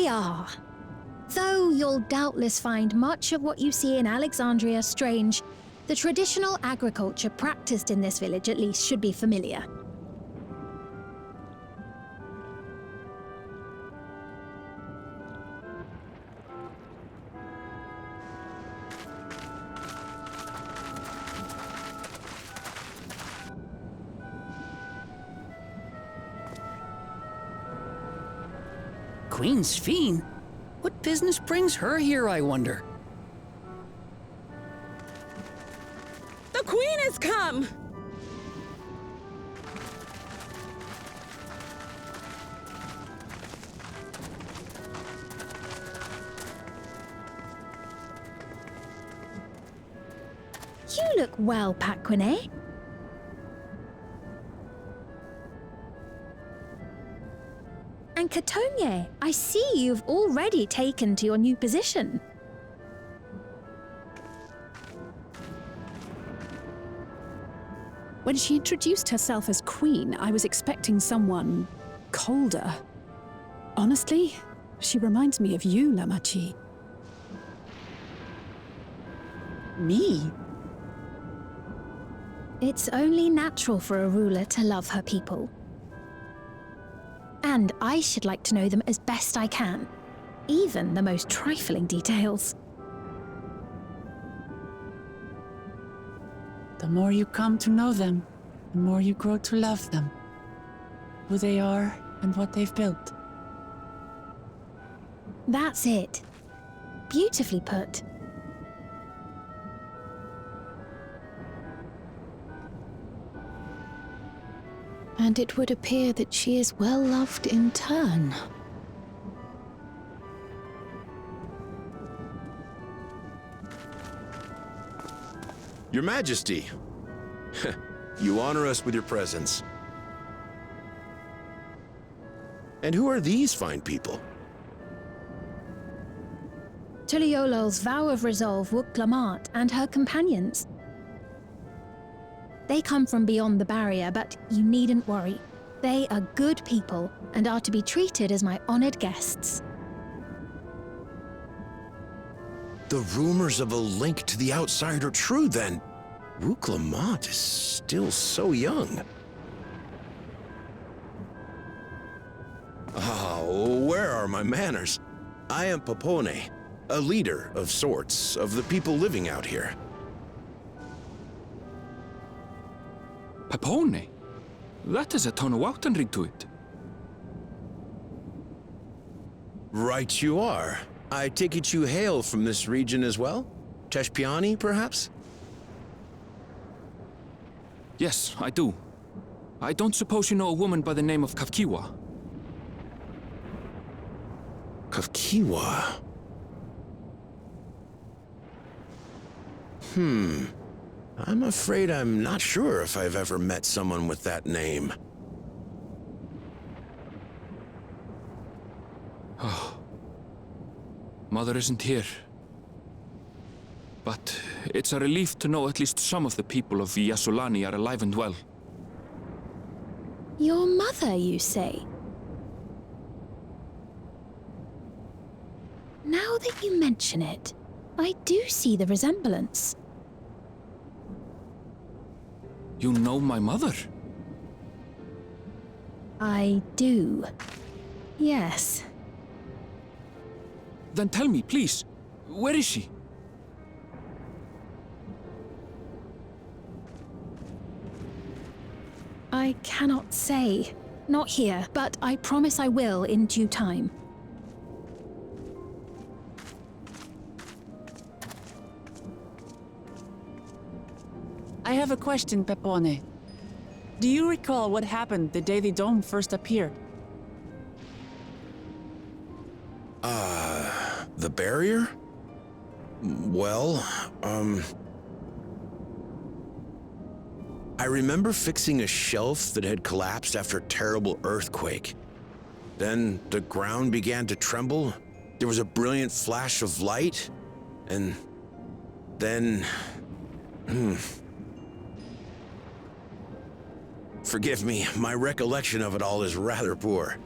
are. Though you'll doubtless find much of what you see in Alexandria strange, the traditional agriculture practiced in this village at least should be familiar. Queen Sphene? What business brings her here, I wonder? The Queen has come! You look well, Paquine. And Katonye, I see you've already taken to your new position. When she introduced herself as queen, I was expecting someone colder. Honestly, she reminds me of you, Lamachi. Me? It's only natural for a ruler to love her people. And I should like to know them as best I can, even the most trifling details. The more you come to know them, the more you grow to love them. Who they are and what they've built. That's it. Beautifully put. And it would appear that she is well loved in turn. Your Majesty, you honor us with your presence. And who are these fine people? Tuliolol's vow of resolve Wuk-Lamat and her companions. They come from beyond the barrier, but you needn't worry. They are good people and are to be treated as my honored guests. The rumors of a link to the outside are true, then. Wuk-Lamat is still so young. Where are my manners? I am Papone, a leader of sorts of the people living out here. Papone? That is a Tonawautan ring to it. Right you are. I take it you hail from this region as well? Teshpiani, perhaps? Yes, I do. I don't suppose you know a woman by the name of Kafkiwa? Kafkiwa? I'm afraid I'm not sure if I've ever met someone with that name. Oh. Mother isn't here. But it's a relief to know at least some of the people of Yasulani are alive and well. Your mother, you say? Now that you mention it, I do see the resemblance. You know my mother? I do. Yes. Then tell me, please, where is she? I cannot say. Not here, but I promise I will in due time. I have a question, Pepone. Do you recall what happened the day the dome first appeared? The barrier? Well, I remember fixing a shelf that had collapsed after a terrible earthquake. Then the ground began to tremble. There was a brilliant flash of light, and then... Forgive me, my recollection of it all is rather poor.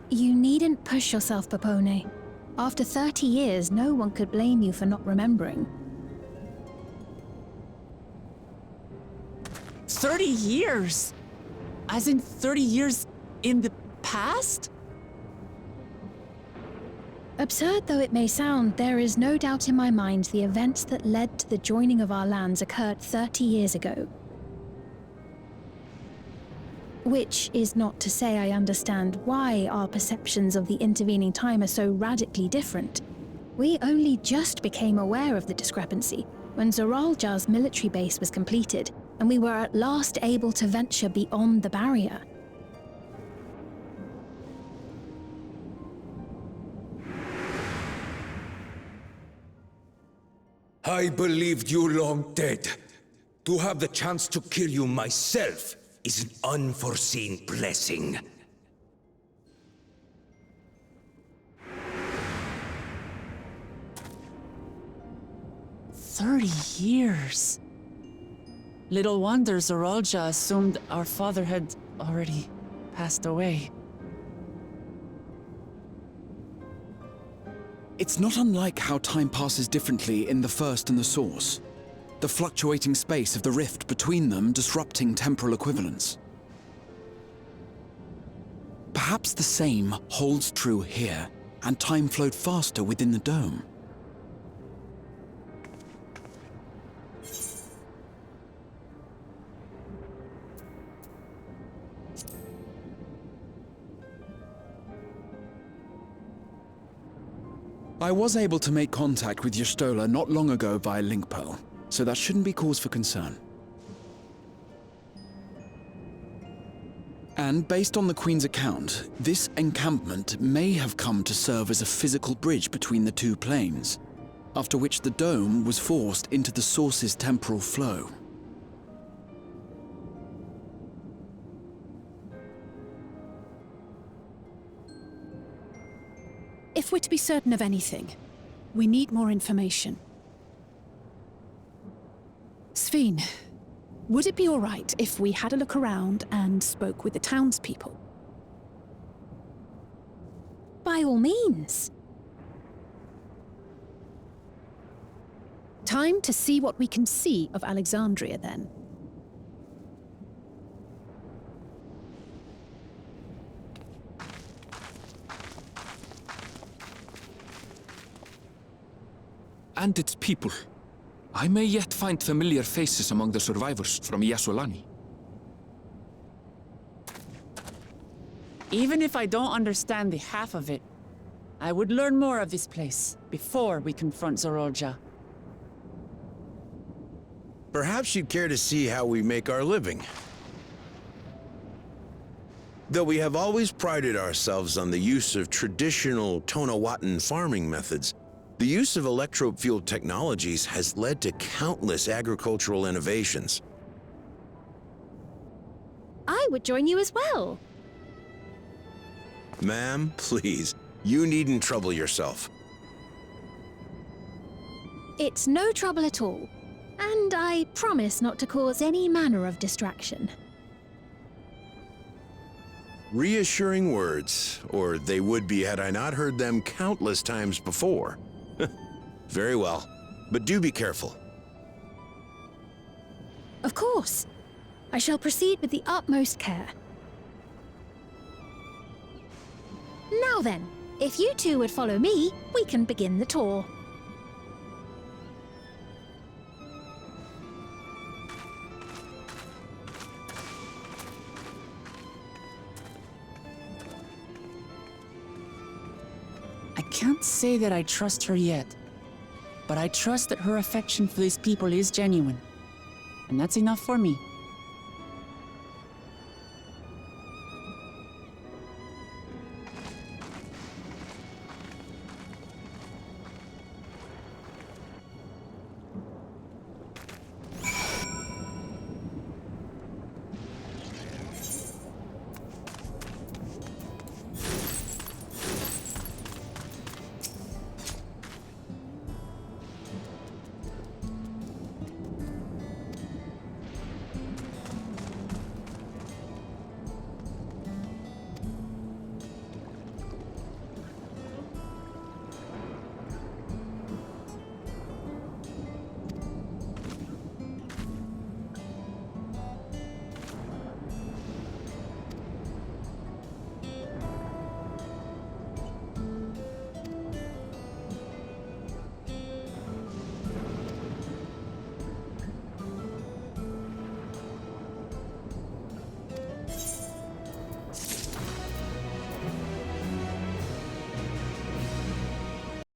You needn't push yourself, Pepone. After 30 years, no one could blame you for not remembering. 30 years? As in 30 years in the past? Absurd though it may sound, there is no doubt in my mind the events that led to the joining of our lands occurred 30 years ago. Which is not to say I understand why our perceptions of the intervening time are so radically different. We only just became aware of the discrepancy when Zoralja's military base was completed, and we were at last able to venture beyond the barrier. I believed you long dead. To have the chance to kill you myself is an unforeseen blessing. Years. Little wonder Zoralja assumed our father had already passed away. It's not unlike how time passes differently in the First and the Source. The fluctuating space of the rift between them disrupting temporal equivalence. Perhaps the same holds true here, and time flowed faster within the dome. I was able to make contact with Y'shtola not long ago via link pearl, so that shouldn't be cause for concern. And based on the Queen's account, this encampment may have come to serve as a physical bridge between the two planes, after which the dome was forced into the Source's temporal flow. If we're to be certain of anything, we need more information. Sphene, would it be all right if we had a look around and spoke with the townspeople? By all means. Time to see what we can see of Alexandria, then. And its people. I may yet find familiar faces among the survivors from Yasolani. Even if I don't understand the half of it, I would learn more of this place before we confront Zoralja. Perhaps you'd care to see how we make our living. Though we have always prided ourselves on the use of traditional Tonawatan farming methods, the use of electro-fueled technologies has led to countless agricultural innovations. I would join you as well. Ma'am, please, you needn't trouble yourself. It's no trouble at all, and I promise not to cause any manner of distraction. Reassuring words, or they would be had I not heard them countless times before. Very well, but do be careful. Of course. I shall proceed with the utmost care. Now then, if you two would follow me, we can begin the tour. I can't say that I trust her yet, but I trust that her affection for these people is genuine, and that's enough for me.